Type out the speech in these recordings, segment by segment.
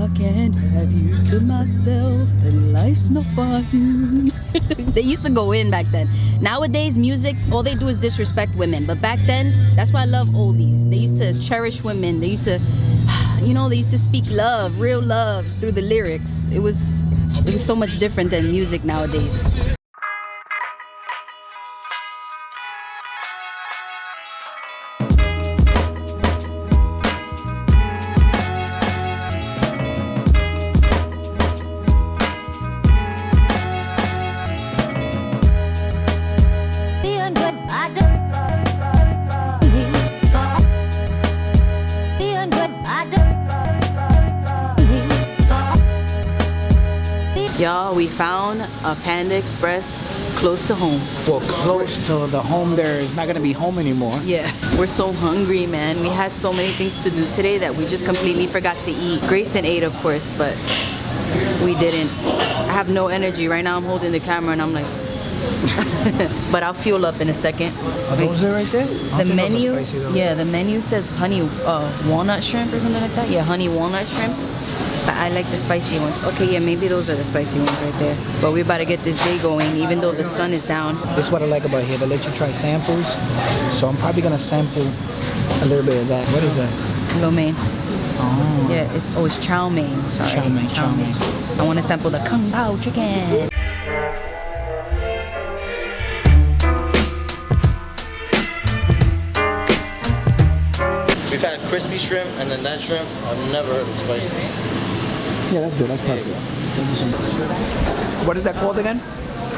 I can't have you to myself, then life's no fun. They used to go in back then. Nowadays, music, all they do is disrespect women. But back then, that's why I love oldies. They used to cherish women. They used to, they used to speak love, real love through the lyrics. It was so much different than music nowadays. Y'all, we found a Panda Express close to home. Well, close to the home there is not gonna be home anymore. Yeah, we're so hungry, man. We had so many things to do today that we just completely forgot to eat. Grayson ate, of course, but we didn't. I have no energy. Right now I'm holding the camera and I'm like, but I'll fuel up in a second. Are those there right there? The menu, yeah, the menu says honey walnut shrimp or something like that. Yeah, honey walnut shrimp. But I like the spicy ones. Okay, yeah, maybe those are the spicy ones right there. But we're about to get this day going, even though the sun is down. This is what I like about here. They let you try samples. So I'm probably gonna sample a little bit of that. What is that? Lo mein. Oh. Yeah, it's chow mein. Sorry. Chow mein. I want to sample the kung pao chicken. We've had crispy shrimp and then that shrimp. I've never heard of spicy. Yeah, that's good. That's perfect. What is that called again?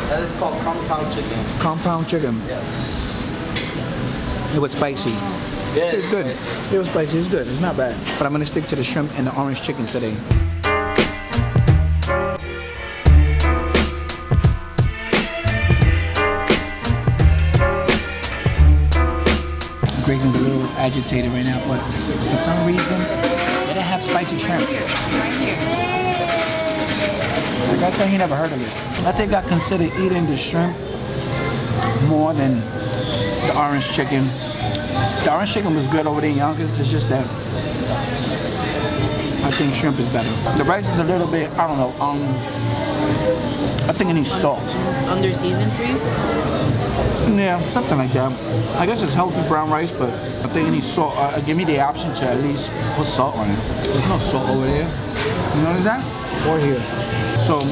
That is called compound chicken. Compound chicken. Yes. It was spicy. Yeah, It's good. It was spicy. It's good. It's not bad. But I'm gonna stick to the shrimp and the orange chicken today. Grayson's a little agitated right now, but for some reason, they didn't have spicy shrimp. Like I said, he never heard of it. I think I consider eating the shrimp more than the orange chicken. The orange chicken was good over there in Yonkers. It's just that I think shrimp is better. The rice is a little bit, I don't know, I think it needs salt. It's under seasoned for you? Yeah, something like that. I guess it's healthy brown rice, but I think it needs salt. Give me the option to at least put salt on it. There's no salt over there. You notice that? Or here. So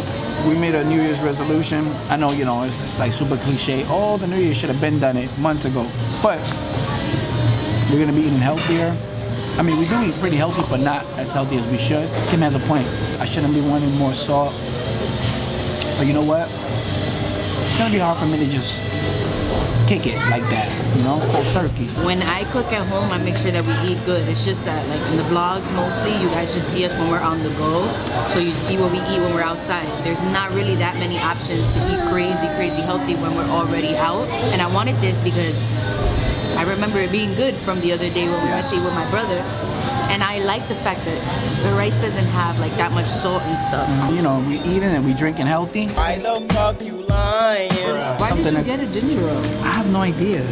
we made a New Year's resolution. I know, it's like super cliche. Oh, the New Year should have been done it months ago. But we're gonna be eating healthier. I mean, we do eat pretty healthy, but not as healthy as we should. Kim has a point. I shouldn't be wanting more salt. But you know what? It's gonna be hard for me to just kick it like that, cold turkey. When I cook at home, I make sure that we eat good. It's just that, like in the vlogs, mostly, you guys just see us when we're on the go. So you see what we eat when we're outside. There's not really that many options to eat crazy healthy when we're already out. And I wanted this because I remember it being good from the other day when we went to eat with my brother. And I like the fact that the rice doesn't have like that much salt and stuff. We eating and we drinking healthy. Why the fuck you lying? Why did you get a ginger ale? I have no idea.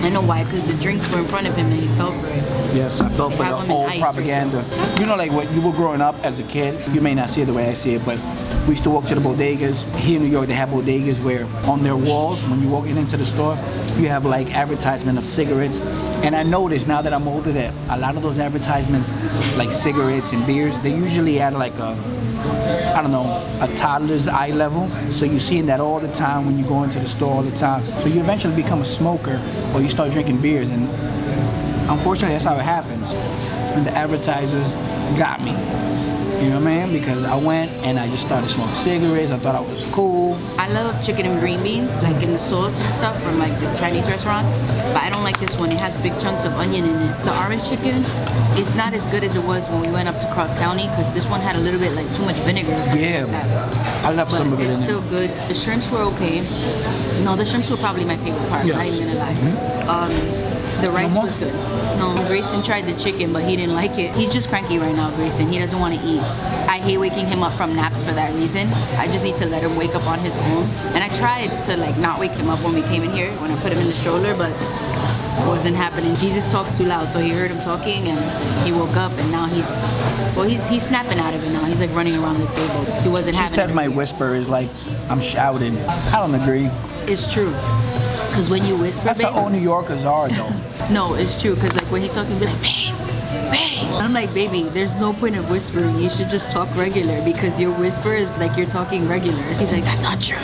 I know why, because the drinks were in front of him and he fell for it. Yes, I fell for the old propaganda. Like when you were growing up as a kid, you may not see it the way I see it, but we used to walk to the bodegas. Here in New York, they have bodegas where on their walls, when you walk into the store, you have like advertisement of cigarettes. And I noticed now that I'm older that a lot of those advertisements, like cigarettes and beers, they usually at like a toddler's eye level. So you're seeing that all the time when you go into the store all the time. So you eventually become a smoker or you start drinking beers. And unfortunately, that's how it happens. And the advertisers got me. You know what I mean? Because I went and I just started smoking cigarettes. I thought I was cool. I love chicken and green beans, like in the sauce and stuff from like the Chinese restaurants. But I don't like this one. It has big chunks of onion in it. The orange chicken is not as good as it was when we went up to Cross County because this one had a little bit like too much vinegar or something like that. I love some of it in It's there. still good. The shrimps were okay. No, the shrimps were probably my favorite part. Yes. Not even gonna lie. The rice was good. No, Grayson tried the chicken, but he didn't like it. He's just cranky right now, Grayson. He doesn't want to eat. I hate waking him up from naps for that reason. I just need to let him wake up on his own. And I tried to like not wake him up when we came in here, when I put him in the stroller, but It wasn't happening. Jesus talks too loud, so he heard him talking and he woke up and now he's snapping out of it now. He's like running around the table. He wasn't She having says it. my whisper is like I'm shouting. I don't agree. It's true. Because when you whisper, That's how all New Yorkers are, though. No, it's true. Because like when he's talking, be like, babe, babe. I'm like, baby, there's no point of whispering. You should just talk regular because your whisper is like you're talking regular. He's like, that's not true.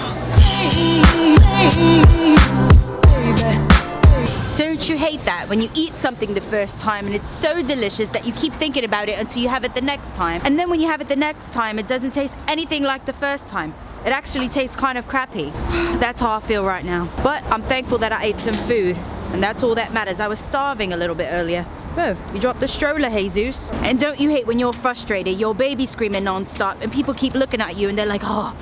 Don't you hate that when you eat something the first time and it's so delicious that you keep thinking about it until you have it the next time? And then when you have it the next time, it doesn't taste anything like the first time. It actually tastes kind of crappy. That's how I feel right now. But I'm thankful that I ate some food. And that's all that matters. I was starving a little bit earlier. Oh, you dropped the stroller, Jesus. And don't you hate when you're frustrated, your baby screaming non-stop and people keep looking at you and they're like, oh,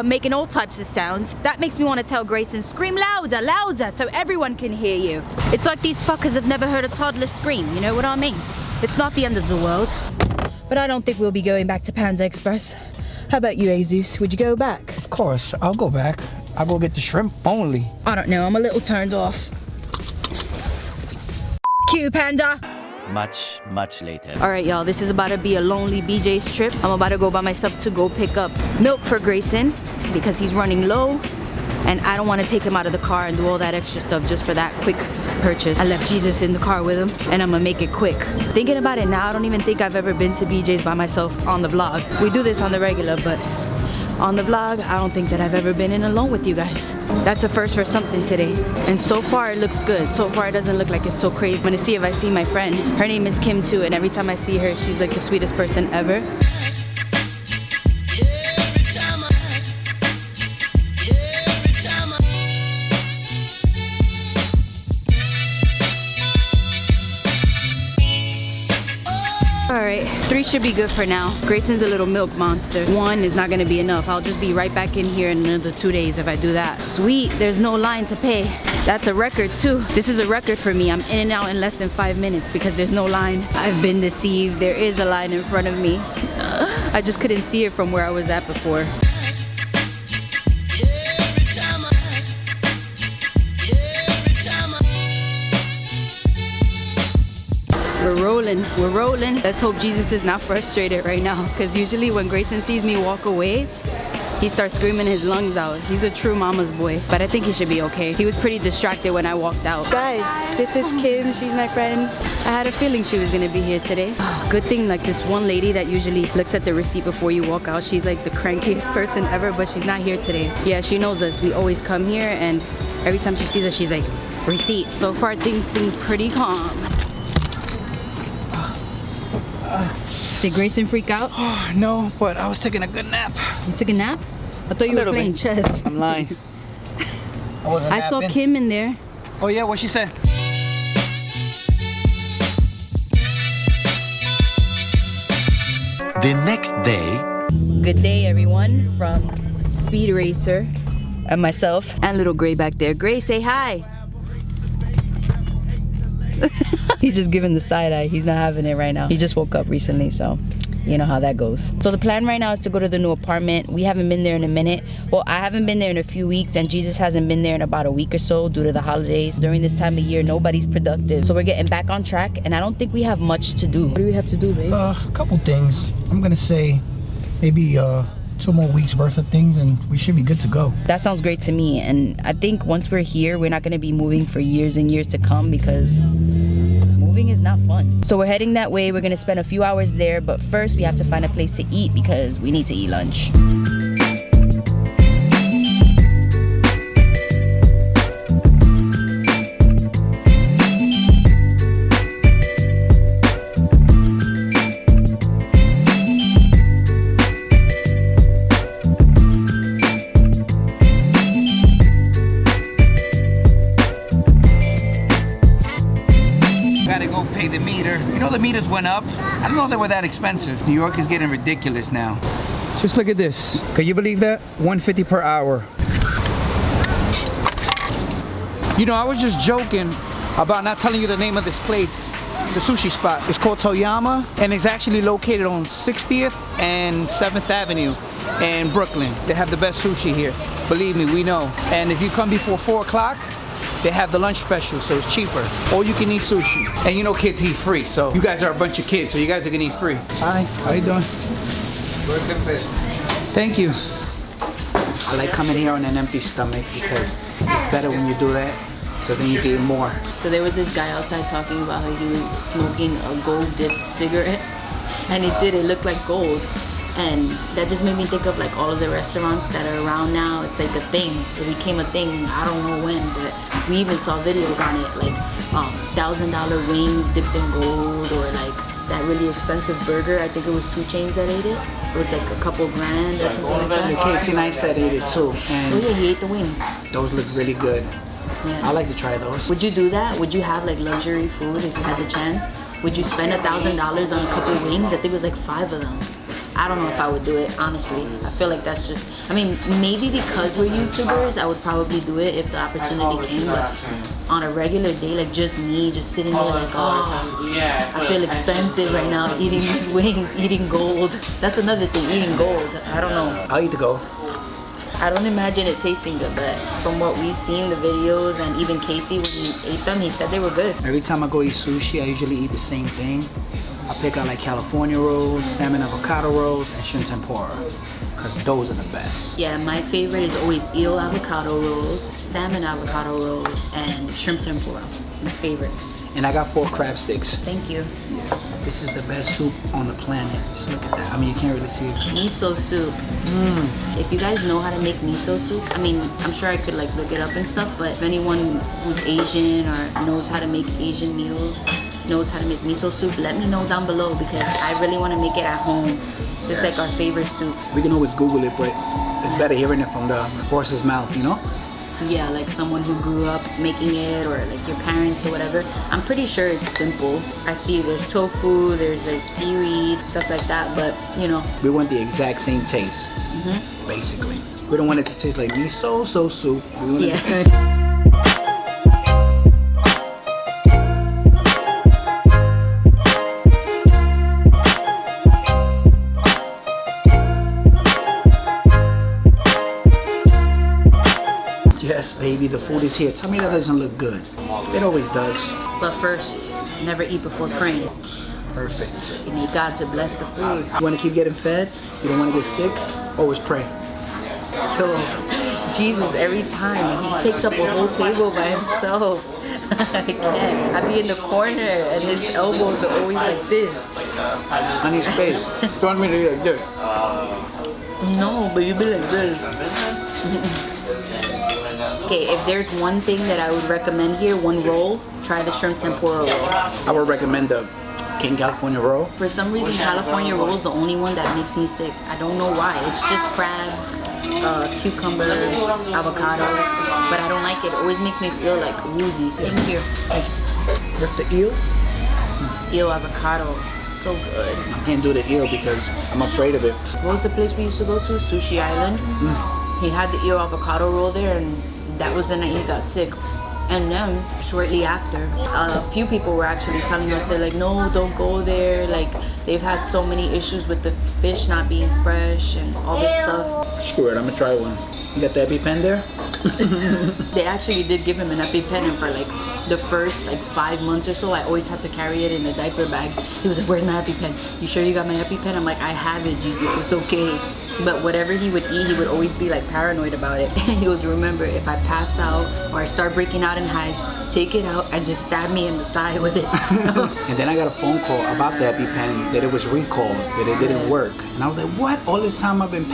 making all types of sounds. That makes me want to tell Grayson, scream louder, louder, so everyone can hear you. It's like these fuckers have never heard a toddler scream, you know what I mean? It's not the end of the world. But I don't think we'll be going back to Panda Express. How about you, Jesus? Would you go back? Of course, I'll go back. I'll go get the shrimp only. I don't know, I'm a little turned off. Cue, Panda. Much later. All right, y'all, this is about to be a lonely BJ's trip. I'm about to go by myself to go pick up milk for Grayson because he's running low and I don't want to take him out of the car and do all that extra stuff just for that quick purchase. I left Jesus in the car with him and I'm gonna make it quick. Thinking about it now, I don't even think I've ever been to BJ's by myself on the vlog. We do this on the regular, but on the vlog, I don't think that I've ever been in alone with you guys. That's a first for something today. And so far it looks good. So far it doesn't look like it's so crazy. I'm gonna see if I see my friend. Her name is Kim too, and every time I see her, she's like the sweetest person ever. Alright, 3 should be good for now. Grayson's a little milk monster. 1 is not gonna be enough. I'll just be right back in here in another 2 days if I do that. Sweet, there's no line to pay. That's a record too. This is a record for me. I'm in and out in less than 5 minutes because there's no line. I've been deceived. There is a line in front of me. I just couldn't see it from where I was at before. We're rolling. Let's hope Jesus is not frustrated right now, because usually when Grayson sees me walk away, he starts screaming his lungs out. He's a true mama's boy, but I think he should be okay. He was pretty distracted when I walked out. Guys, this is Kim. She's my friend. I had a feeling she was gonna be here today. Good thing, like this one lady that usually looks at the receipt before you walk out, she's like the crankiest person ever, but she's not here today. Yeah, she knows us. We always come here, and every time she sees us, she's like, receipt. So far, things seem pretty calm. Did Grayson freak out? No, but I was taking a good nap. You took a nap? I thought you were playing chess. I'm lying. I wasn't I saw Kim in there. Oh yeah, what she said? The next day. Good day, everyone, from Speed Racer and myself and little Gray back there. Gray, say hi. He's just giving the side eye. He's not having it right now. He just woke up recently, so you know how that goes. So the plan right now is to go to the new apartment. We haven't been there in a minute. Well, I haven't been there in a few weeks, and Jesus hasn't been there in about a week or so due to the holidays. During this time of year, nobody's productive. So we're getting back on track, and I don't think we have much to do. What do we have to do, babe? A couple things. I'm gonna say maybe 2 more weeks worth of things and we should be good to go. That sounds great to me, and I think once we're here, we're not gonna be moving for years and years to come because moving is not fun. So we're heading that way. We're gonna spend a few hours there, but first we have to find a place to eat because we need to eat lunch. Gotta go pay the meter. You know the meters went up. I don't know they were that expensive. New York is getting ridiculous now. Just look at this. Can you believe that? $1.50 per hour. You know, I was just joking about not telling you the name of this place, the sushi spot. It's called Toyama, and it's actually located on 60th and 7th Avenue in Brooklyn. They have the best sushi here. Believe me, we know. And if you come before 4 o'clock, they have the lunch special, so it's cheaper. Or you can eat sushi. And you know kids eat free, so you guys are a bunch of kids, so you guys are gonna eat free. Hi, how you doing? Thank you. I like coming here on an empty stomach because it's better when you do that, so then you can eat more. So there was this guy outside talking about how he was smoking a gold-dipped cigarette, and it looked like gold. And that just made me think of like all of the restaurants that are around now. It's like a thing. It became a thing. I don't know when, but we even saw videos on it, like $1,000 wings dipped in gold, or like that really expensive burger. I think it was 2 Chainz that ate it. It was like a couple grand or something like that. The KFC Nice that ate it too. And oh yeah, he ate the wings. those look really good. Yeah. I like to try those. Would you do that? Would you have like luxury food if you had the chance? Would you spend $1,000 on a couple of wings? I think it was like 5 of them. I don't know if I would do it, honestly. I feel like that's just, I mean, maybe because we're YouTubers, I would probably do it if the opportunity came, but on a regular day, like just me, just sitting there like, oh, I feel expensive right now eating these wings, eating gold. That's another thing, eating gold. I don't know. I'll eat the gold. I don't imagine it tasting good, but from what we've seen, the videos, and even Casey, when he ate them, he said they were good. Every time I go eat sushi, I usually eat the same thing. I pick out like California rolls, salmon avocado rolls, and shrimp tempura, because those are the best. Yeah, my favorite is always eel avocado rolls, salmon avocado rolls, and shrimp tempura. My favorite. And I got 4 crab sticks. Thank you. This is the best soup on the planet. Just look at that. I mean, you can't really see it. Miso soup. If you guys know how to make miso soup, I mean, I'm sure I could like look it up and stuff, but if anyone who's Asian or knows how to make Asian meals, knows how to make miso soup, let me know down below, because I really want to make it at home. It's just like our favorite soup. We can always Google it, but it's better hearing it from the horse's mouth, you know? Yeah, like someone who grew up making it, or like your parents or whatever. I'm pretty sure it's simple. I see there's tofu, there's like seaweed, stuff like that, but you know. We want the exact same taste, basically. We don't want it to taste like miso soup. We want it Yes, baby, the food is here. Tell me that doesn't look good. It always does. But first, never eat before praying. Perfect. You need God to bless the food. You want to keep getting fed? You don't want to get sick? Always pray. Yo, Jesus, every time, he takes up a whole table by himself. I can't. I be in the corner and his elbows are always like this. I need space. You want me to eat like this? No, but you be like this. Okay, if there's one thing that I would recommend here, one roll, try the shrimp tempura roll. I would recommend the King California roll. For some reason, California roll is the only one that makes me sick. I don't know why. It's just crab, cucumber, avocado, but I don't like it. It always makes me feel like woozy. Thank you. What's the eel? Eel avocado, so good. I can't do the eel because I'm afraid of it. What was the place we used to go to? Sushi Island. He had the eel avocado roll there, and that was the night he got sick. And then shortly after, a few people were actually telling us, they're like, no, don't go there. Like, they've had so many issues with the fish not being fresh and all this stuff. Screw it, I'm gonna try one. You got the EpiPen there? They actually did give him an EpiPen, and for like the first like 5 months or so, I always had to carry it in a diaper bag. He was like, where's my EpiPen? You sure you got my EpiPen? I'm like, I have it, Jesus, it's okay. But whatever he would eat, he would always be like paranoid about it. He was, remember, if I pass out or I start breaking out in hives, take it out and just stab me in the thigh with it. And then I got a phone call about the EpiPen that it was recalled, that it didn't work. And I was like, what? All this time I've been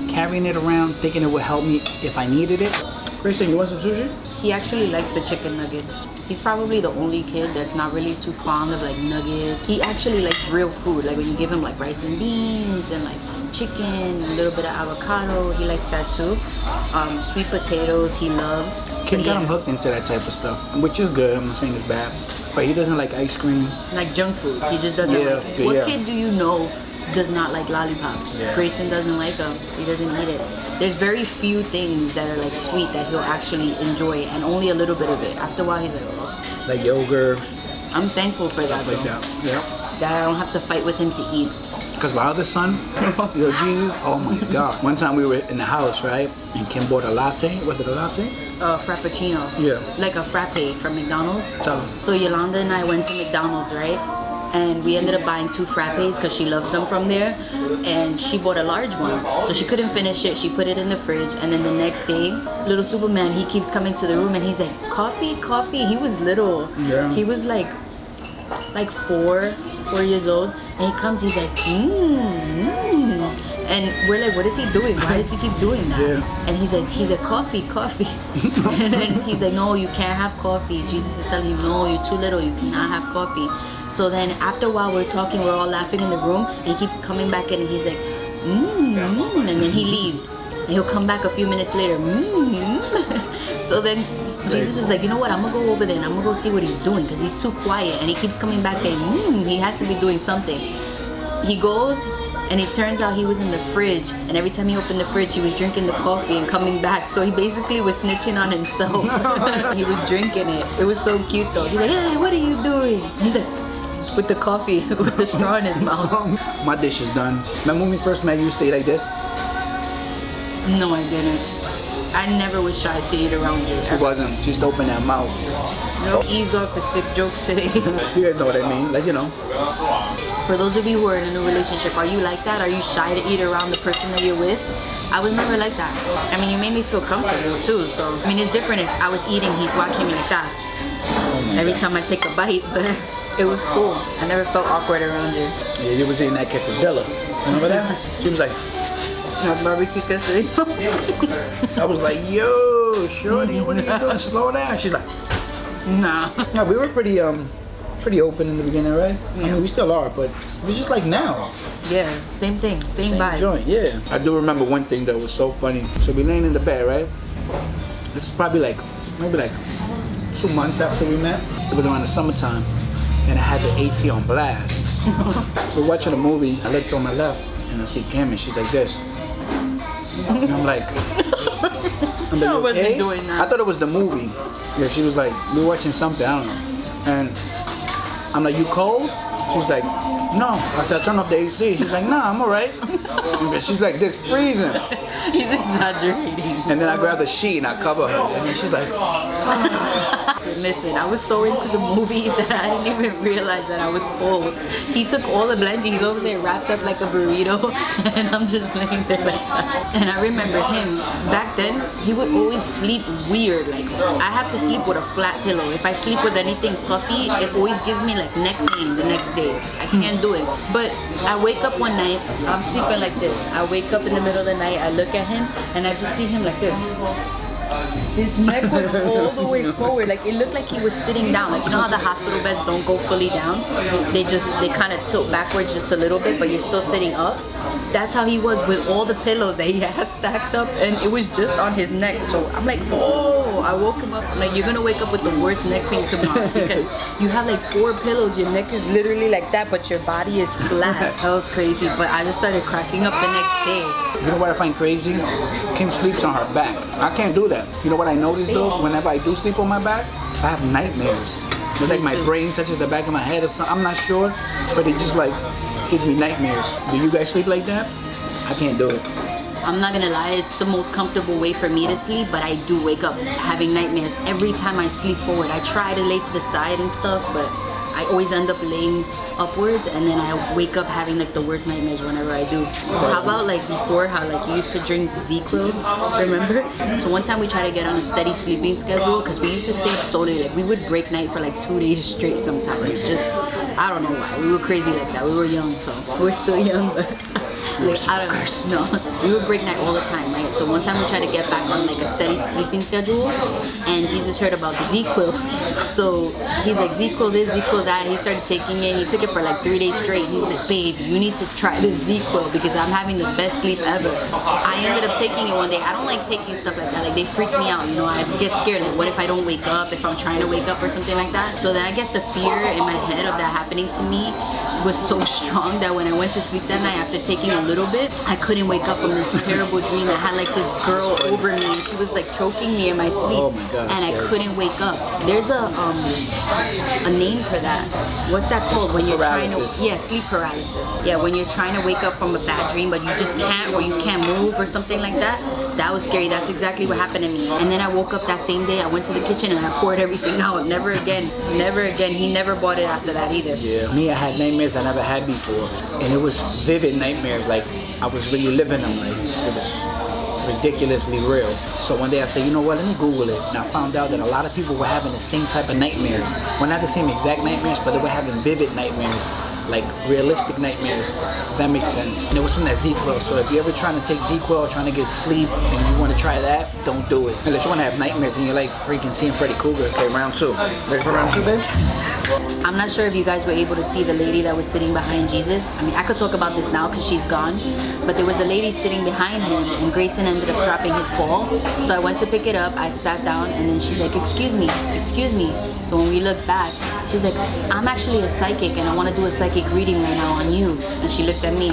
carrying it around, thinking it would help me if I needed it. Christian, you want some sushi? He actually likes the chicken nuggets. He's probably the only kid that's not really too fond of like nuggets. He actually likes real food, like when you give him like rice and beans and like chicken, a little bit of avocado, he likes that too. Sweet potatoes, he loves. Kim got him hooked into that type of stuff, which is good. I'm not saying it's bad, but he doesn't like ice cream. Like junk food, he just doesn't like it. What kid do you know does not like lollipops? Grayson doesn't like them, he doesn't eat it. There's very few things that are like sweet that he'll actually enjoy, and only a little bit of it. After a while, he's like, oh. Like yogurt. I'm thankful for that, Like that. Yeah. That I don't have to fight with him to eat. Because my other son, yo, Jesus, oh my God. One time we were in the house, right? And Kim bought a latte. Was it a latte? frappuccino. Yeah. Like a frappe from McDonald's. Tell 'em. So Yolanda and I went to McDonald's, right? And we ended up buying 2 frappes because she loves them from there. And she bought a large one. So she couldn't finish it. She put it in the fridge. And then the next day, little Superman, he keeps coming to the room and he's like, coffee, coffee. He was little. Yeah. He was like 4 years old. And he comes, he's like, And we're like, what is he doing? Why does he keep doing that? Yeah. And he's like, coffee, coffee. And then he's like, no, you can't have coffee. Jesus is telling him, no, you're too little. You cannot have coffee. So then after a while, we're talking, we're all laughing in the room. And he keeps coming back in and he's like, and then he leaves. And he'll come back a few minutes later, So then Jesus is like, you know what? I'm going to go over there and I'm going to go see what he's doing because he's too quiet. And he keeps coming back saying, he has to be doing something. He goes and it turns out he was in the fridge. And every time he opened the fridge, he was drinking the coffee and coming back. So he basically was snitching on himself. He was drinking it. It was so cute though. He's like, hey, what are you doing? And he's like, with the coffee, with the straw in his mouth. My dish is done. Remember when we first met, you used to eat like this? No, I didn't. I never was shy to eat around you. She wasn't. She used to open that mouth. No, ease off the sick jokes today. You guys know what I mean? Like, you know. For those of you who are in a new relationship, are you like that? Are you shy to eat around the person that you're with? I was never like that. I mean, you made me feel comfortable too. So, I mean, it's different if I was eating, he's watching me like that. Every time I take a bite, but it was cool. I never felt awkward around you. Yeah, you was eating that quesadilla. Remember that? She was like, Barbecue quesadilla. I was like, yo, shorty, what are you doing? Slow down. She's like, Nah. no, we were pretty open in the beginning, right? I mean, we still are, but it was just like now. Yeah, same thing, same vibe. Joint, yeah. I do remember one thing that was so funny. So we laying in the bed, right? This is probably maybe 2 months after we met. It was around the summertime, and I had the AC on blast. We're watching a movie. I looked on my left, and I see Kim, and she's like this. And I'm like, I "You wasn't okay?" doing that. I thought it was the movie. Yeah, she was like, we were watching something, I don't know. And I'm like, you cold? She's like, no. I said, turn off the AC. She's like, nah, I'm all right. And she's like this, breathing. He's exaggerating. And then I grabbed the sheet and I cover her. And then she's like, Listen, I was so into the movie that I didn't even realize that I was cold. He took all the blanket, he's over there wrapped up like a burrito, and I'm just laying there like that. And I remember him, back then, he would always sleep weird. Like, I have to sleep with a flat pillow. If I sleep with anything puffy, it always gives me like neck pain the next day. I can't do it. But I wake up one night, I'm sleeping like this. I wake up in the middle of the night, I look at him, and I just see him like this. His neck was all the way forward. Like, it looked like he was sitting down. Like, you know how the hospital beds don't go fully down? They kind of tilt backwards just a little bit, but you're still sitting up. That's how he was with all the pillows that he has stacked up, and it was just on his neck. So I'm like, oh, I woke him up. I'm like, you're gonna wake up with the worst neck pain tomorrow because you have like 4 pillows. Your neck is literally like that, but your body is flat. That was crazy, but I just started cracking up the next day. you know what I find crazy? Kim sleeps on her back. I can't do that. You know what I noticed though? Whenever I do sleep on my back, I have nightmares. It's like my brain touches the back of my head or something. I'm not sure, but it just like gives me nightmares. Do you guys sleep like that? I can't do it. I'm not gonna lie, it's the most comfortable way for me to sleep, but I do wake up having nightmares every time I sleep forward. I try to lay to the side and stuff, but I always end up laying upwards, and then I wake up having like the worst nightmares whenever I do. How about like before, how like you used to drink Z-Quil, remember? So one time we tried to get on a steady sleeping schedule because we used to stay up so late. Like we would break night for like 2 days straight sometimes. It's just, I don't know why. We were crazy like that. We were young, so we're still young, but like, I don't know. No, we would break night all the time, right? So one time we tried to get back on like a steady sleeping schedule, and Jesus heard about the Z-Quil. So he's like, Z-Quil this, Z-Quil that. He started taking it. He took it for like 3 days straight. He's like, babe, you need to try this Z-Quil because I'm having the best sleep ever. I ended up taking it one day. I don't like taking stuff like that. Like they freak me out, you know. I get scared. Like what if I don't wake up? If I'm trying to wake up or something like that. So then I guess the fear in my head of that happening to me was so strong that when I went to sleep that night after taking a little bit, I couldn't wake up from this terrible dream. I had like this girl over me and she was like choking me in my sleep. Oh my God, and I scary. couldn't wake up. There's a name for that. What's that called? When you're trying paralysis. to, yeah, sleep paralysis. Yeah, when you're trying to wake up from a bad dream but you just can't, or you can't move or something like that. That was scary. That's exactly what happened to me. And then I woke up that same day. I went to the kitchen and I poured everything out. Never again. Never again. He never bought it after that either. Yeah. Me, I had nightmares I never had before. And it was vivid nightmares. Like, I was really living them. Like, it was ridiculously real. So one day I said, you know what, let me Google it. And I found out that a lot of people were having the same type of nightmares. Well, not the same exact nightmares, but they were having vivid nightmares. Like realistic nightmares, if that makes sense. And it was from that Z-Quil, so if you're ever trying to take Z-Quil or trying to get sleep and you want to try that, don't do it. Unless you want to have nightmares and you're like freaking seeing Freddy Krueger. Okay, round 2. Ready for round 2, babe? I'm not sure if you guys were able to see the lady that was sitting behind Jesus. I mean, I could talk about this now because she's gone, but there was a lady sitting behind him and Grayson ended up dropping his ball. So I went to pick it up, I sat down, and then she's like, excuse me, excuse me. So when we looked back, she's like, I'm actually a psychic and I want to do a psychic reading right now on you. And she looked at me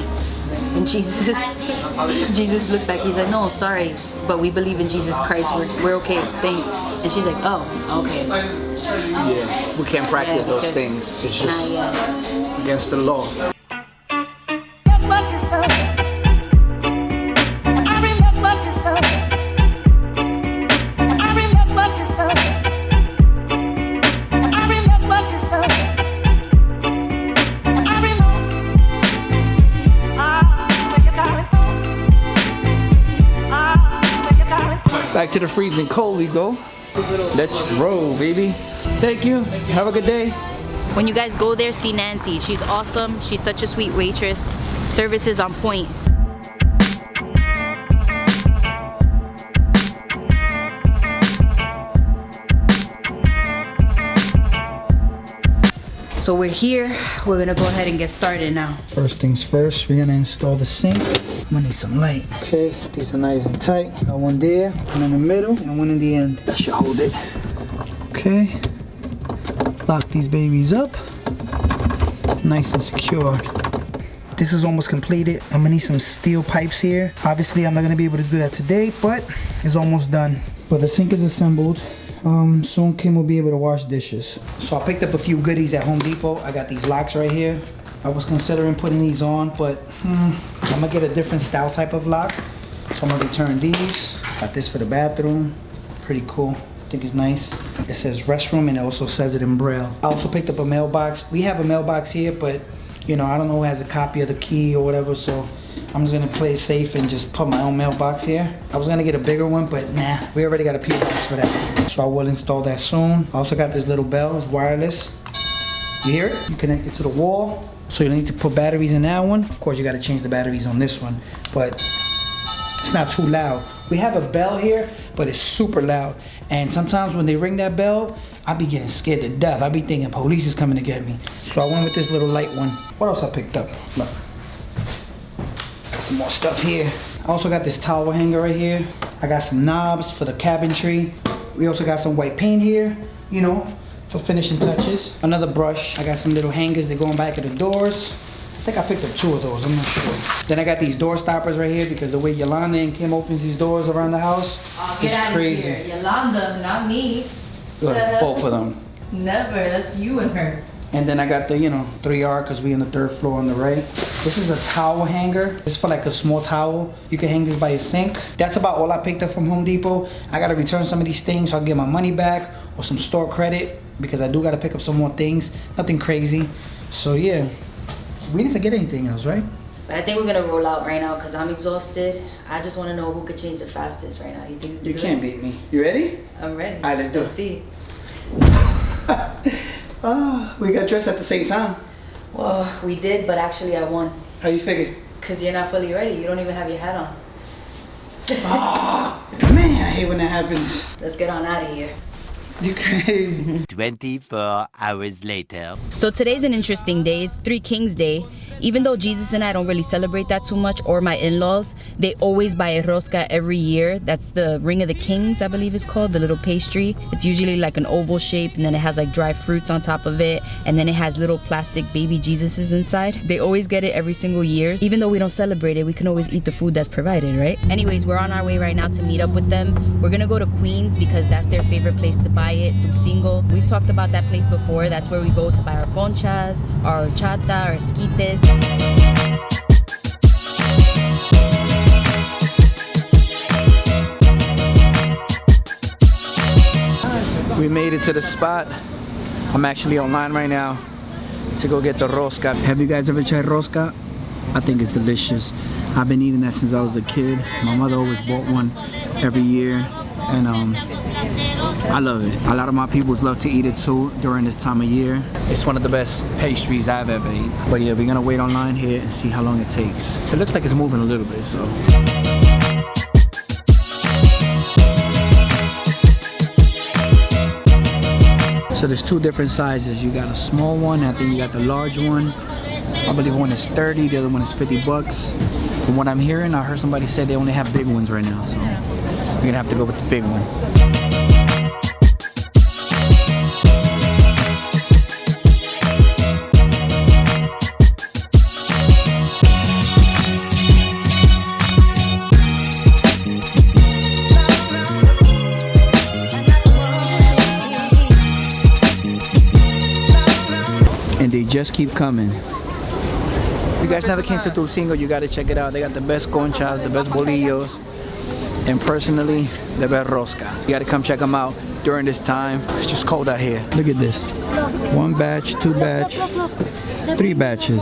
and Jesus looked back. He's like, no, sorry, but we believe in Jesus Christ. We're okay, thanks. And she's like, oh, okay. Yeah, we can't practice those things. It's just against the law. Back to the freezing cold we go. Let's roll, baby. Thank you. Have a good day. When you guys go there, see Nancy. She's awesome. She's such a sweet waitress. Service is on point. So we're here. We're gonna go ahead and get started now. First things first, we're gonna install the sink. I'm gonna need some light. Okay, these are nice and tight. Got one there, one in the middle, and one in the end. That should hold it. Okay. Lock these babies up. Nice and secure. This is almost completed. I'm gonna need some steel pipes here. Obviously, I'm not gonna be able to do that today, but it's almost done. But the sink is assembled. Soon Kim will be able to wash dishes. So I picked up a few goodies at Home Depot. I got these locks right here. I was considering putting these on, but I'm gonna get a different style type of lock. So I'm gonna return these. Got this for the bathroom. Pretty cool. I think it's nice. It says restroom and it also says it in Braille. I also picked up a mailbox. We have a mailbox here, but you know, I don't know who has a copy of the key or whatever, so I'm just gonna play it safe and just put my own mailbox here. I was gonna get a bigger one, but nah, we already got a P box for that. So I will install that soon. I also got this little bell, it's wireless. You hear it? You connect it to the wall. So you need to put batteries in that one. Of course, you gotta change the batteries on this one, but it's not too loud. We have a bell here, but it's super loud. And sometimes when they ring that bell, I be getting scared to death. I be thinking police is coming to get me. So I went with this little light one. What else I picked up? Look. Got some more stuff here. I also got this towel hanger right here. I got some knobs for the cabinetry. We also got some white paint here, you know, for finishing touches. Another brush. I got some little hangers that go on back of the doors. I think I picked up 2 of those, I'm not sure. Then I got these door stoppers right here because the way Yolanda and Kim opens these doors around the house, Get crazy. Out of here. Yolanda, not me. Both of them. Never, that's you and her. And then I got the, you know, 3R because we on the 3rd floor on the right. This is a towel hanger. This is for like a small towel. You can hang this by your sink. That's about all I picked up from Home Depot. I gotta return some of these things so I can get my money back or some store credit because I do gotta pick up some more things. Nothing crazy. So yeah, we didn't forget anything else, right? But I think we're gonna roll out right now because I'm exhausted. I just wanna know who could change the fastest right now. You think you can't beat me. You ready? I'm ready. All right, let's do it. Let's see. We got dressed at the same time. Well, we did, but actually I won. How you figure? Because you're not fully ready. You don't even have your hat on. Man, I hate when that happens. Let's get on out of here. You crazy. 24 hours later. So today's an interesting day. It's Three Kings Day. Even though Jesus and I don't really celebrate that too much, or my in-laws, they always buy a rosca every year. That's the Ring of the Kings, I believe it's called, the little pastry. It's usually like an oval shape, and then it has like dry fruits on top of it, and then it has little plastic baby Jesuses inside. They always get it every single year. Even though we don't celebrate it, we can always eat the food that's provided, right? Anyways, we're on our way right now to meet up with them. We're gonna go to Queens because that's their favorite place to buy it, Tusingo. We've talked about that place before. That's where we go to buy our conchas, our horchata, our esquites. We made it to the spot. I'm actually online right now to go get the rosca. Have you guys ever tried rosca? I think it's delicious. I've been eating that since I was a kid. My mother always bought one every year, and I love it. A lot of my peoples love to eat it too during this time of year. It's one of the best pastries I've ever eaten. But yeah, we're gonna wait online here and see how long it takes. It looks like it's moving a little bit, so. So there's two different sizes. You got a small one, and I think you got the large one. I believe one is 30, the other one is 50 bucks. From what I'm hearing, I heard somebody say they only have big ones right now, so we're gonna have to go with the big one. And they just keep coming. If you guys never came to Tulcingo, you gotta check it out. They got the best conchas, the best bolillos, and personally, the best rosca. You gotta come check them out during this time. It's just cold out here. Look at this. 1 batch, 2 batch, 3 batches.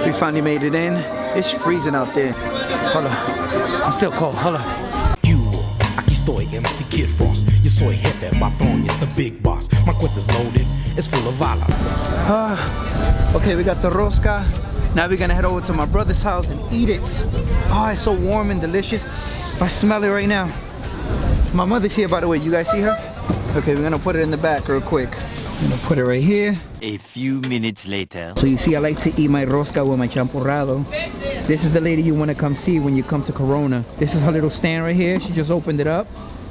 We finally made it in. It's freezing out there. Hold on. I'm still cold. Hold on. Aquí estoy, MC Kid Frost. Yo soy jefe, patrón, it's the big boss. My cuenta's loaded, it's full of bala. Okay, we got the rosca. Now we're gonna head over to my brother's house and eat it. Oh, it's so warm and delicious. I smell it right now. My mother's here, by the way. You guys see her? Okay, we're gonna put it in the back real quick. I'm gonna put it right here. A few minutes later. So you see, I like to eat my rosca with my champurrado. This is the lady you want to come see when you come to Corona. This is her little stand right here. She just opened it up.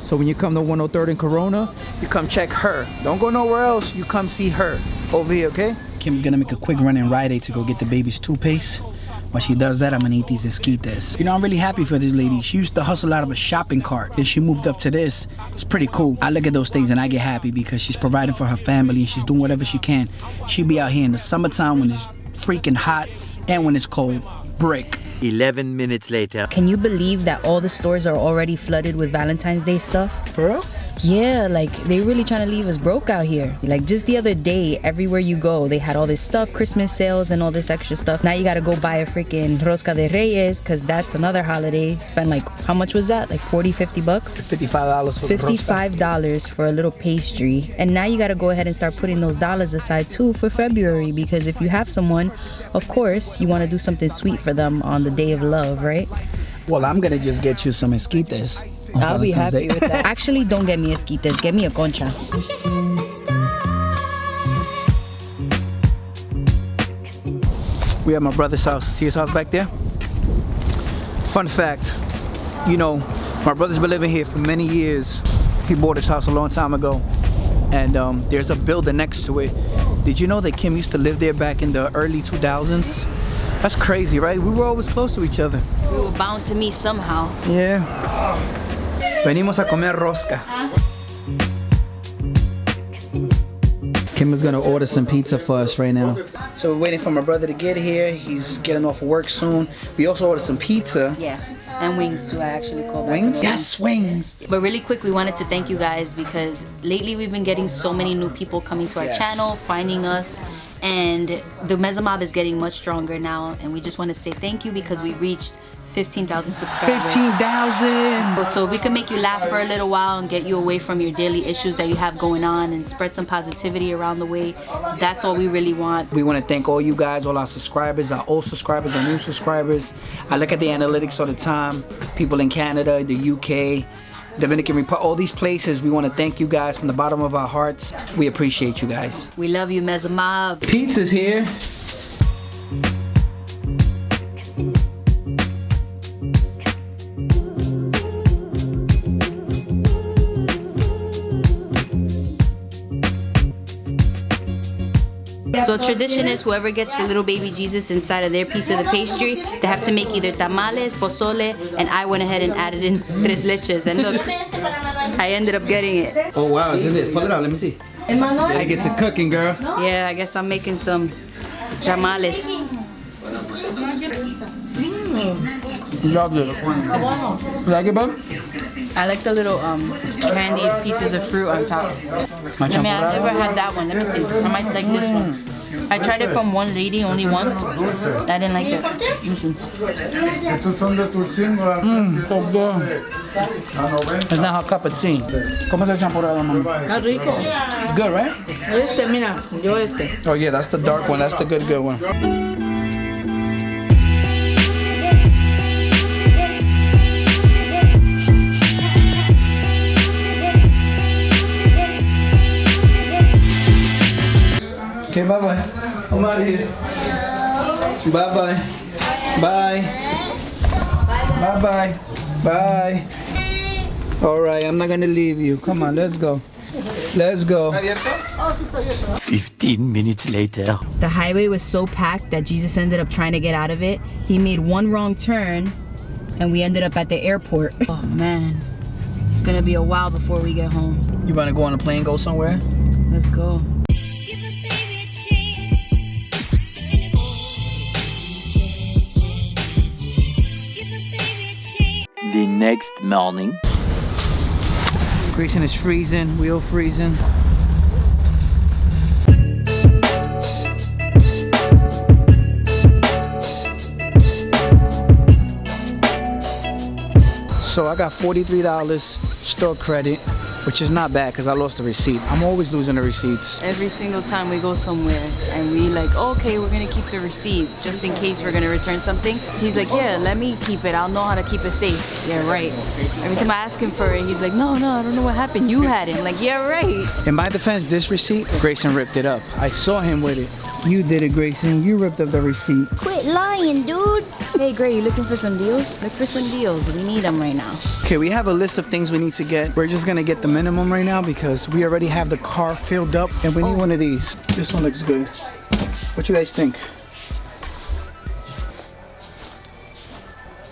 So when you come to 103rd in Corona, you come check her. Don't go nowhere else. You come see her over here, okay? Kim's gonna make a quick run in Rite Aid to go get the baby's toothpaste. While she does that, I'm gonna eat these esquites. You know, I'm really happy for this lady. She used to hustle out of a shopping cart. Then she moved up to this. It's pretty cool. I look at those things and I get happy because she's providing for her family and she's doing whatever she can. She'll be out here in the summertime when it's freaking hot and when it's cold. Brick. 11 minutes later. Can you believe that all the stores are already flooded with Valentine's Day stuff? For real? Yeah, like they really trying to leave us broke out here. Like just the other day, everywhere you go, they had all this stuff, Christmas sales and all this extra stuff. Now you gotta go buy a freaking Rosca de Reyes, cause that's another holiday. Spend like, how much was that? Like 40, 50 bucks? $55 for the $55 for a little pastry. And now you gotta go ahead and start putting those dollars aside too for February, because if you have someone, of course, you wanna do something sweet for them on the day of love, right? Well, I'm gonna just get you some esquites. I'll be happy with that. Actually, don't get me esquites, get me a concha. We at my brother's house. See his house back there? Fun fact, you know, my brother's been living here for many years. He bought his house a long time ago. And there's a building next to it. Did you know that Kim used to live there back in the early 2000s? That's crazy, right? We were always close to each other. We were bound to meet somehow. Yeah. Venimos a comer rosca. Kim is gonna order some pizza for us right now. So we're waiting for my brother to get here. He's getting off of work soon. We also ordered some pizza. Yeah, and wings too. I actually call that. Wings? Yes, wings. But really quick, we wanted to thank you guys because lately we've been getting so many new people coming to our channel, finding us. And the Meza Mob is getting much stronger now. And we just want to say thank you because we reached 15,000 subscribers. 15,000! So if we can make you laugh for a little while and get you away from your daily issues that you have going on and spread some positivity around the way, that's all we really want. We want to thank all you guys, all our subscribers, our old subscribers, our new subscribers. I look at the analytics all the time. People in Canada, the UK, Dominican Republic, all these places. We want to thank you guys from the bottom of our hearts. We appreciate you guys. We love you, Meza Mob. Pizza's here. So tradition is whoever gets the little baby Jesus inside of their piece of the pastry, they have to make either tamales, pozole, and I went ahead and added in tres leches. And look, I ended up getting it. Oh wow, is it? Pull it out, let me see. I get to cooking, girl. Yeah, I guess I'm making some tamales. Loved it. You like it, babe? I like the little candied pieces of fruit on top. I mean, I've never had that one. Let me see. I might like this one. I tried it from one lady only once. I didn't like it. Listen. So good. It's not her cup of tea. ¿Cómo es el champurrado, mami? That's rico. It's good, right? Mira, yo este. Oh yeah, that's the dark one. That's the good one. Okay, bye-bye. I'm out of here. Bye-bye. Bye. Bye-bye. Bye. All right, I'm not gonna leave you. Come on, let's go. Let's go. 15 minutes later. The highway was so packed that Jesus ended up trying to get out of it. He made one wrong turn and we ended up at the airport. Oh man, it's gonna be a while before we get home. You wanna go on a plane, go somewhere? Let's go. The next morning. Grayson is freezing, we all freezing. So I got $43 store credit, which is not bad because I lost the receipt. I'm always losing the receipts. Every single time we go somewhere and we like, okay, we're gonna keep the receipt just in case we're gonna return something. He's like, yeah, let me keep it. I'll know how to keep it safe. Yeah, right. Every time I ask him for it, he's like, no, I don't know what happened. You had it. I'm like, yeah, right. In my defense, this receipt, Grayson ripped it up. I saw him with it. You did it, Grayson. You ripped up the receipt. Quit lying, dude. Hey, Gray, you looking for some deals? Look for some deals. We need them right now. Okay, we have a list of things we need to get. We're just gonna get the minimum right now because we already have the car filled up and we need one of these. This one looks good. What you guys think?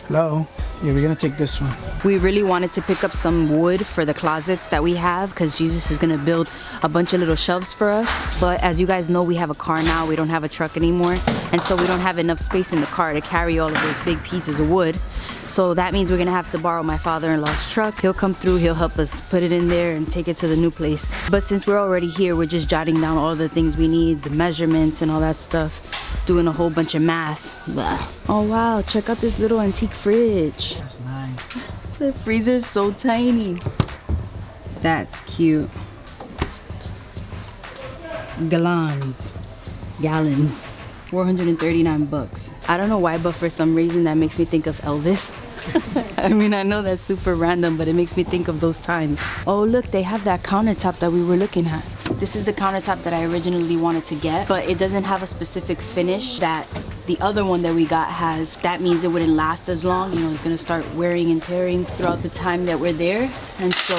Hello? Yeah, we're gonna take this one. We really wanted to pick up some wood for the closets that we have because Jesus is gonna build a bunch of little shelves for us. But as you guys know, we have a car now. We don't have a truck anymore. And so we don't have enough space in the car to carry all of those big pieces of wood. So that means we're gonna have to borrow my father-in-law's truck. He'll come through, he'll help us put it in there and take it to the new place. But since we're already here, we're just jotting down all the things we need, the measurements and all that stuff, doing a whole bunch of math. Blah. Oh wow, check out this little antique fridge. That's nice. The freezer's so tiny. That's cute. Gallons. 439 bucks. I don't know why, but for some reason that makes me think of Elvis. I mean, I know that's super random, but it makes me think of those times. Oh, look, they have that countertop that we were looking at. This is the countertop that I originally wanted to get, but it doesn't have a specific finish that the other one that we got has. That means it wouldn't last as long. You know, it's gonna start wearing and tearing throughout the time that we're there. And so,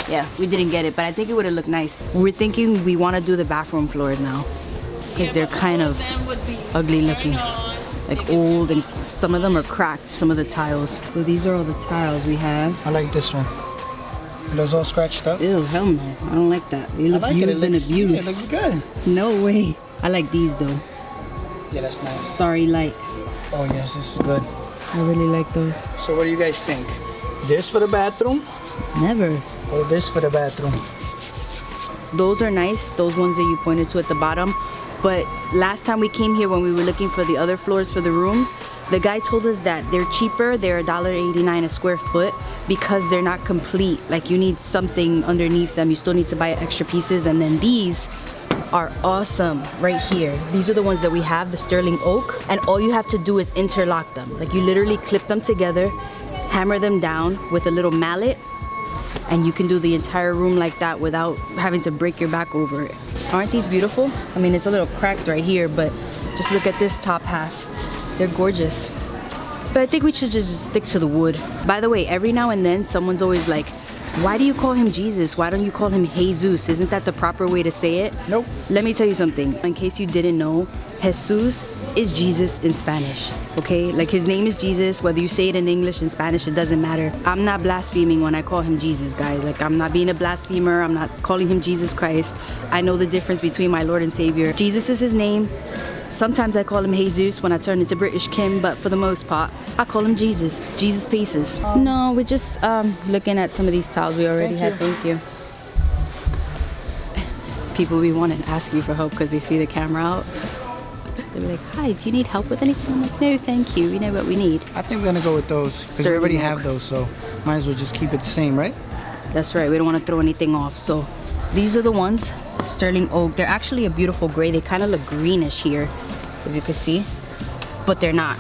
yeah, we didn't get it, but I think it would have looked nice. We're thinking we want to do the bathroom floors now because they're kind of ugly looking. Like old, and some of them are cracked, some of the tiles. So these are all the tiles we have. I like this one. It was all scratched up. Ew, hell no. I don't like that. They look used and abused. It looks good. No way. I like these though. Yeah, that's nice. Starry light. Oh yes, this is good. I really like those. So what do you guys think? This for the bathroom? Never. Or this for the bathroom? Those are nice, those ones that you pointed to at the bottom. But last time we came here when we were looking for the other floors for the rooms, the guy told us that they're cheaper, they're $1.89 a square foot because they're not complete. Like you need something underneath them, you still need to buy extra pieces. And then these are awesome right here. These are the ones that we have, the sterling oak. And all you have to do is interlock them. Like you literally clip them together, hammer them down with a little mallet, and you can do the entire room like that without having to break your back over it. Aren't these beautiful? I mean, it's a little cracked right here, but just look at this top half. They're gorgeous. But I think we should just stick to the wood. By the way, every now and then someone's always like, why do you call him Jesus? Why don't you call him Jesus? Isn't that the proper way to say it? Nope. Let me tell you something. In case you didn't know, Jesus is Jesus in Spanish, okay? Like his name is Jesus, whether you say it in English, in Spanish, it doesn't matter. I'm not blaspheming when I call him Jesus, guys. Like I'm not being a blasphemer, I'm not calling him Jesus Christ. I know the difference between my Lord and Savior. Jesus is his name, Sometimes I call him Jesus when I turn into British Kim, but for the most part, I call him Jesus. Jesus pieces. No, we're just looking at some of these towels we already had. Thank you. People be wanting to ask you for help because they see the camera out. They'll be like, hi, do you need help with anything? I'm like, no, thank you. We know what we need. I think we're gonna go with those because we already have those, so might as well just keep it the same, right? That's right. We don't want to throw anything off. So these are the ones, sterling oak. They're actually a beautiful gray. They kind of look greenish here, if you can see, but they're not.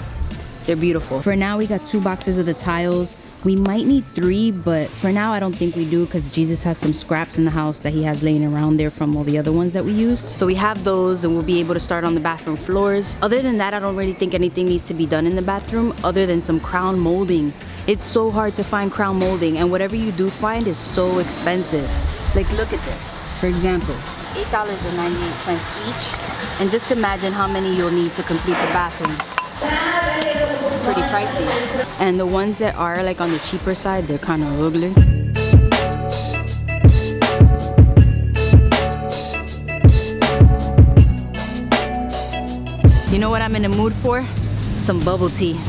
They're beautiful. For now, we got 2 boxes of the tiles. We might need 3, but for now I don't think we do because Jesus has some scraps in the house that he has laying around there from all the other ones that we used. So we have those and we'll be able to start on the bathroom floors. Other than that, I don't really think anything needs to be done in the bathroom other than some crown molding. It's so hard to find crown molding, and whatever you do find is so expensive. Like, look at this. For example, $8.98 each. And just imagine how many you'll need to complete the bathroom. It's pretty pricey. And the ones that are like on the cheaper side, they're kind of ugly. You know what I'm in the mood for? Some bubble tea.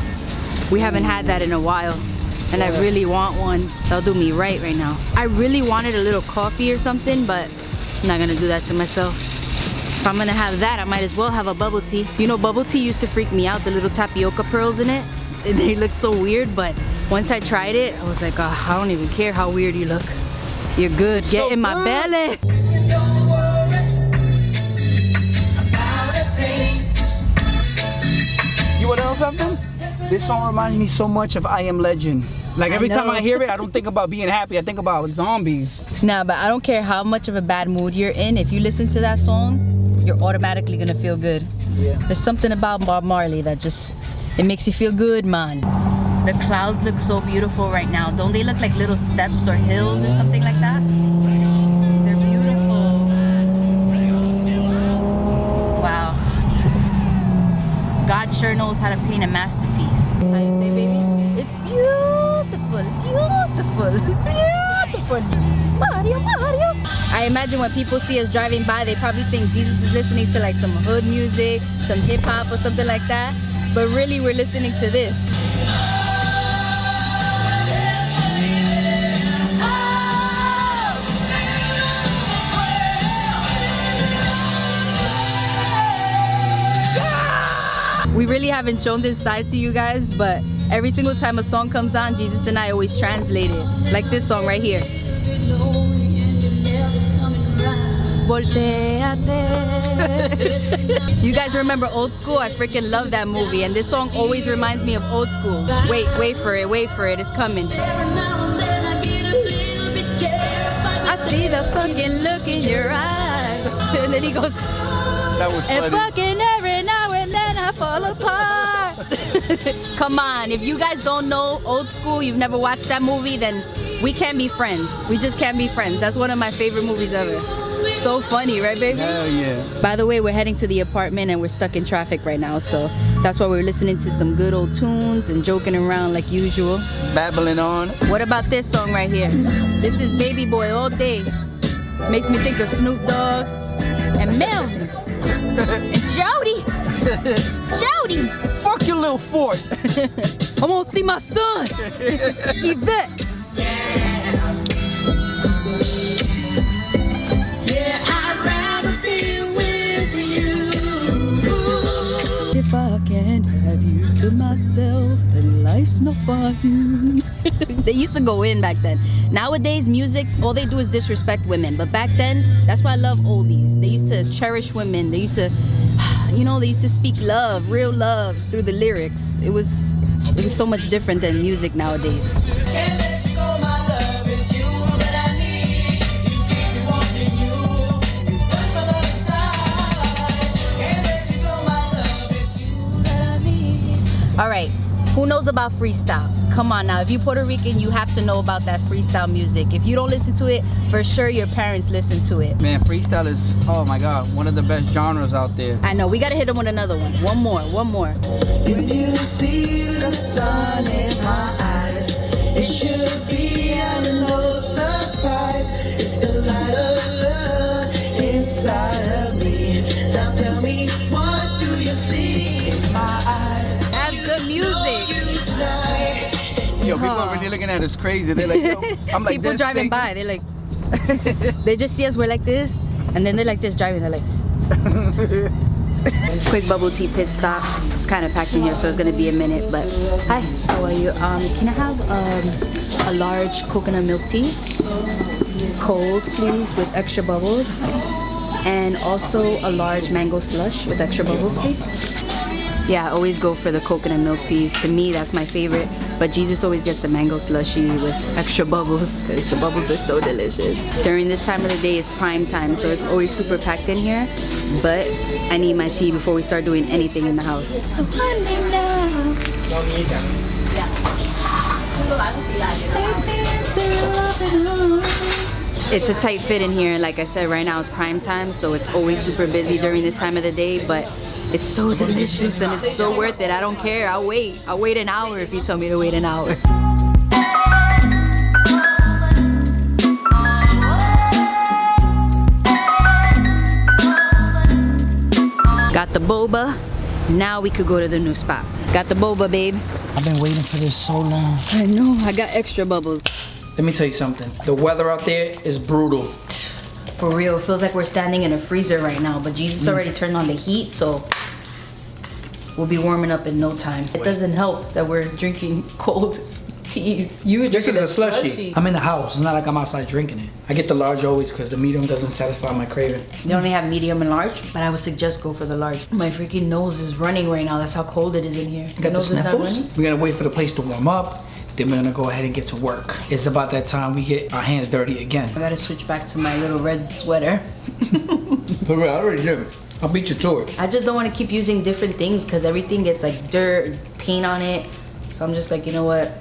We haven't had that in a while, and I really want one. That'll do me right now. I really wanted a little coffee or something, but I'm not gonna do that to myself. If I'm gonna have that, I might as well have a bubble tea. You know, bubble tea used to freak me out, the little tapioca pearls in it. They look so weird, but once I tried it, I was like, oh, I don't even care how weird you look. You're good. Get in my belly. You wanna know something? This song reminds me so much of I Am Legend. Like every time I hear it, I don't think about being happy. I think about zombies. Nah, but I don't care how much of a bad mood you're in. If you listen to that song, you're automatically gonna feel good. Yeah. There's something about Bob Marley that just, it makes you feel good, man. The clouds look so beautiful right now. Don't they look like little steps or hills or something like that? They're beautiful. Wow. God sure knows how to paint a masterpiece. How you say, baby? It's beautiful, beautiful, beautiful. Mario, Mario. I imagine when people see us driving by, they probably think Jesus is listening to like some hood music, some hip hop or something like that. But really, we're listening to this. We really haven't shown this side to you guys, but every single time a song comes on, Jesus and I always translate it. Like this song right here. You guys remember Old School? I freaking love that movie, and this song always reminds me of Old School. Wait for it, it's coming. I see the fucking look in your eyes. And then he goes, That was funny. and fucking every now and then I fall apart. Come on, if you guys don't know Old School, you've never watched that movie, then we can't be friends. We just can't be friends. That's one of my favorite movies ever. So funny, right, baby? Hell yeah. By the way, we're heading to the apartment and we're stuck in traffic right now, so that's why we're listening to some good old tunes and joking around like usual. Babbling on. What about this song right here? This is Baby Boy all day. Makes me think of Snoop Dogg and Melvin and Jody. Jody! Fuck your little fort. I want to see my son, Yvette. If I can't have you to myself, then life's no fun. They used to go in back then. Nowadays, music, all they do is disrespect women. But back then, that's why I love oldies. They used to cherish women. They used to, you know, they used to speak love, real love through the lyrics. It was so much different than music nowadays. All right, who knows about freestyle? Come on now, if you're Puerto Rican, you have to know about that freestyle music. If you don't listen to it, for sure your parents listen to it. Man, freestyle is, oh my God, one of the best genres out there. I know, we gotta hit them with another one. One more. If you see the sun in my eyes, it should be no surprise. It's the light of love inside of me. Now tell me, what do you people when they're looking at us crazy. They're like, yo, I'm like, people driving by, they're like, they just see us, we're like this, and then they're like this driving, they're like. Quick bubble tea pit stop. It's kind of packed in here, so it's gonna be a minute. But hi, how are you? Can I have a large coconut milk tea, cold, please, with extra bubbles, and also a large mango slush with extra bubbles, please. Yeah, I always go for the coconut milk tea. To me, that's my favorite. But Jesus always gets the mango slushy with extra bubbles because the bubbles are so delicious. During this time of the day is prime time, so it's always super packed in here. But I need my tea before we start doing anything in the house. So honey now. It's a tight fit in here. Like I said, right now it's prime time, so it's always super busy during this time of the day. But it's so delicious and it's so worth it. I don't care. I'll wait. I'll wait an hour if you tell me to wait an hour. Got the boba. Now we could go to the new spot. Got the boba, babe. I've been waiting for this so long. I know. I got extra bubbles. Let me tell you something. The weather out there is brutal. For real, it feels like we're standing in a freezer right now, but Jesus already turned on the heat, so we'll be warming up in no time. It doesn't help that we're drinking cold teas. You were This drinking is a slushy. I'm in the house. It's not like I'm outside drinking it. I get the large always because the medium doesn't satisfy my craving. They only have medium and large, but I would suggest go for the large. My freaking nose is running right now. That's how cold it is in here. You got the nose is not sniffles? running? We're gonna wait for the place to warm up. Then we're gonna go ahead and get to work. It's about that time we get our hands dirty again. I gotta switch back to my little red sweater. For real, I already did. I'll beat you to it. I just don't want to keep using different things because everything gets like dirt, paint on it. So I'm just like, you know what?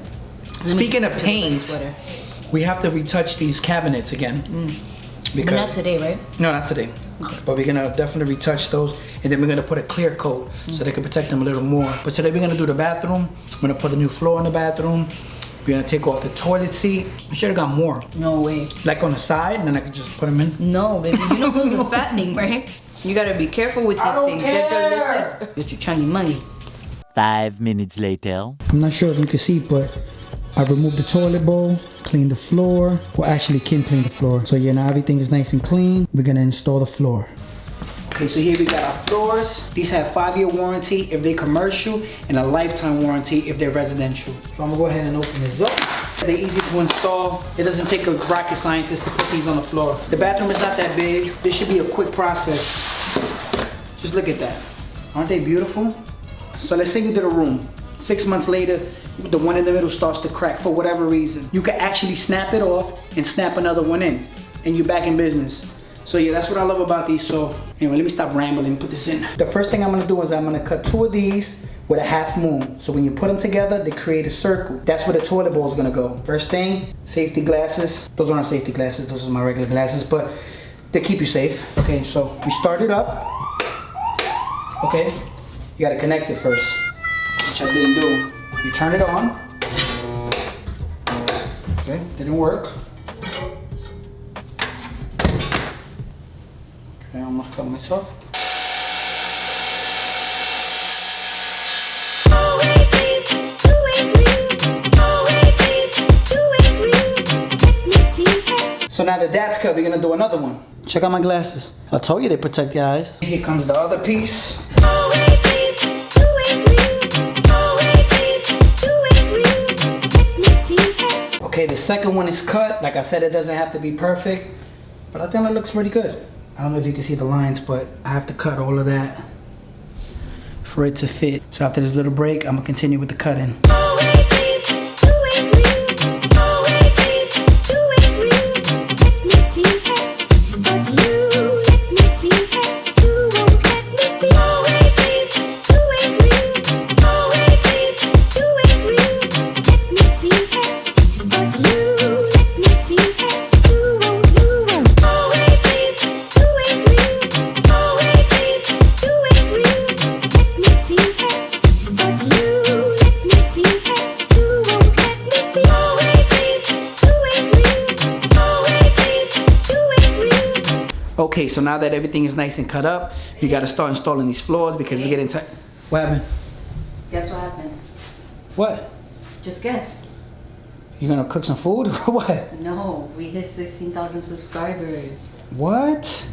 Speaking of paint, we have to retouch these cabinets again. Because, but not today, right? No, not today. Okay. But we're gonna definitely retouch those, and then we're gonna put a clear coat so they can protect them a little more. But today we're gonna do the bathroom. We're gonna put a new floor in the bathroom. We're gonna take off the toilet seat. I should have got more. No way. Like on the side, and then I can just put them in. No, baby. You know those are fattening, right? You gotta be careful with these things. Care. They're delicious. Get you Chinese money. 5 minutes later. I'm not sure if you can see, but I removed the toilet bowl, cleaned the floor. Well, actually, Kim cleaned the floor. So yeah, now everything is nice and clean. We're gonna install the floor. Okay, so here we got our floors. These have 5-year warranty if they're commercial and a lifetime warranty if they're residential. So I'm gonna go ahead and open this up. They're easy to install. It doesn't take a rocket scientist to put these on the floor. The bathroom is not that big. This should be a quick process. Just look at that. Aren't they beautiful? So let's say you did a room. 6 months later, the one in the middle starts to crack for whatever reason. You can actually snap it off and snap another one in, and you're back in business. So yeah, that's what I love about these. So anyway, let me stop rambling and put this in. The first thing I'm gonna do is I'm gonna cut 2 of these with a half moon. So when you put them together, they create a circle. That's where the toilet bowl is gonna go. First thing, safety glasses. Those aren't safety glasses, those are my regular glasses, but they keep you safe. Okay, so we start it up. Okay, you gotta connect it first, which I didn't do. You turn it on. Okay, didn't work. Okay, I almost cut myself. So now that that's cut, we're gonna do another one. Check out my glasses. I told you they protect your eyes. Here comes the other piece. Okay, the second one is cut. Like I said, it doesn't have to be perfect, but I think it looks pretty good. I don't know if you can see the lines, but I have to cut all of that for it to fit. So after this little break, I'm gonna continue with the cutting. Okay, so now that everything is nice and cut up, you gotta start installing these floors because it's getting tight. What happened? Guess what happened? What? Just guess. You gonna cook some food or what? No, we hit 16,000 subscribers. What?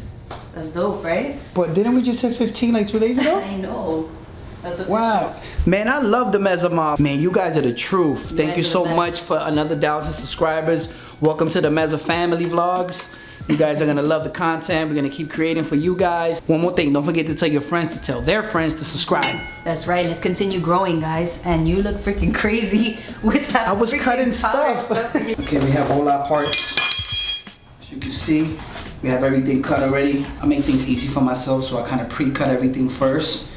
That's dope, right? But didn't we just hit 15 like 2 days ago? I know. That's official. Wow. Man, I love the Meza Mob. Man, you guys are the truth. Thank you guys are so the best. much for another 1,000 subscribers. Welcome to the Meza family vlogs. You guys are gonna love the content. We're gonna keep creating for you guys. One more thing, don't forget to tell your friends to tell their friends to subscribe. That's right. Let's continue growing, guys. And you look freaking crazy with that. I was freaking cutting powder stuff. that you- Okay, we have all our parts. As you can see, we have everything cut already. I make things easy for myself, so I kind of pre-cut everything first.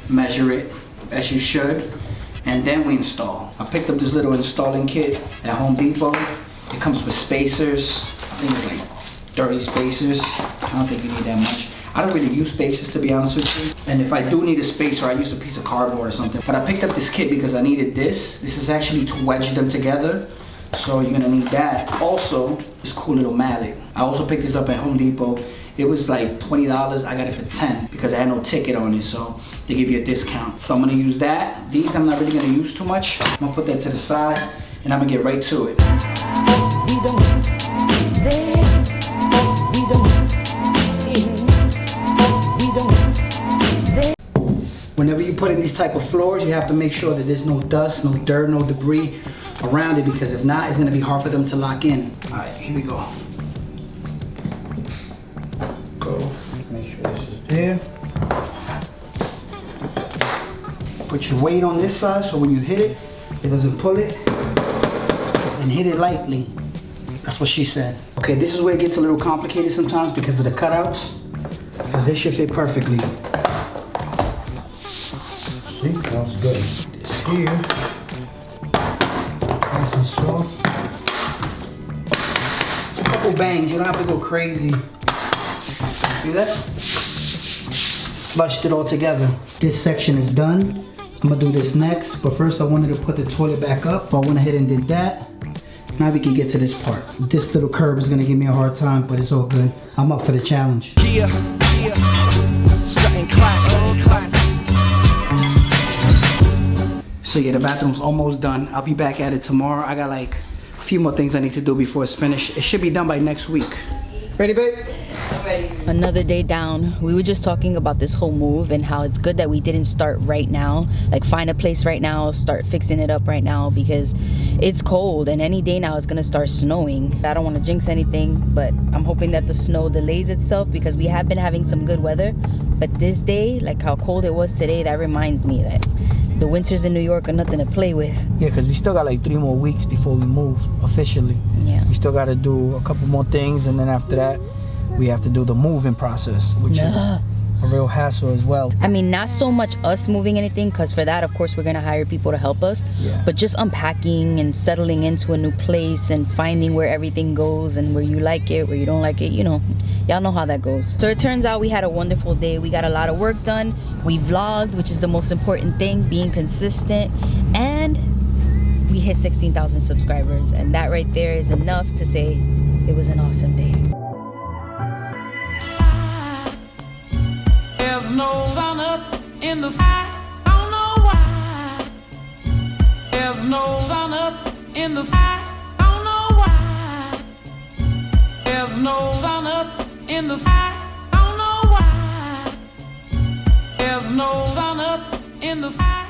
Measure it as you should, and then we install. I picked up this little installing kit at Home Depot. It comes with spacers. I think it's like 30 spacers. I don't think you need that much. I don't really use spacers, to be honest with you. And if I do need a spacer, I use a piece of cardboard or something. But I picked up this kit because I needed this. This is actually to wedge them together. So you're gonna need that. Also, this cool little mallet. I also picked this up at Home Depot. It was like $20. I got it for 10 because I had no ticket on it, so they give you a discount. So I'm gonna use that. These I'm not really gonna use too much. I'm gonna put that to the side and I'm gonna get right to it. Whenever you put in these type of floors, you have to make sure that there's no dust, no dirt, no debris around it, because if not, it's gonna be hard for them to lock in. All right, here we go. Go, make sure this is there. Put your weight on this side so when you hit it, it doesn't pull it. And hit it lightly. That's what she said. Okay, this is where it gets a little complicated sometimes because of the cutouts. But this should fit perfectly. See, that was good. This here. Nice and soft. It's a couple bangs, you don't have to go crazy. See that? Flushed it all together. This section is done. I'm gonna do this next, but first I wanted to put the toilet back up. So I went ahead and did that. Now we can get to this part. This little curb is gonna give me a hard time, but it's all good. I'm up for the challenge. Yeah, something classic. So yeah, the bathroom's almost done. I'll be back at it tomorrow. I got like a few more things I need to do before it's finished. It should be done by next week. Ready, babe? Another day down. We were just talking about this whole move and how it's good that we didn't start right now. Like find a place right now, start fixing it up right now, because it's cold and any day now it's gonna start snowing. I don't want to jinx anything, but I'm hoping that the snow delays itself because we have been having some good weather. But this day, like how cold it was today, that reminds me that the winters in New York are nothing to play with. Yeah, because we still got like 3 more weeks before we move officially. Yeah. We still got to do a couple more things, and then after that, we have to do the moving process, which is a real hassle as well. I mean, not so much us moving anything, because for that, of course, we're gonna hire people to help us. Yeah. But just unpacking and settling into a new place and finding where everything goes and where you like it, where you don't like it, you know, y'all know how that goes. So it turns out we had a wonderful day. We got a lot of work done. We vlogged, which is the most important thing, being consistent, and we hit 16,000 subscribers. And that right there is enough to say it was an awesome day. There's no sun up in the sky, I don't know why. There's no sun up in the sky, I don't know why. There's no sun up in the sky, I don't know why. There's no sun up in the sky.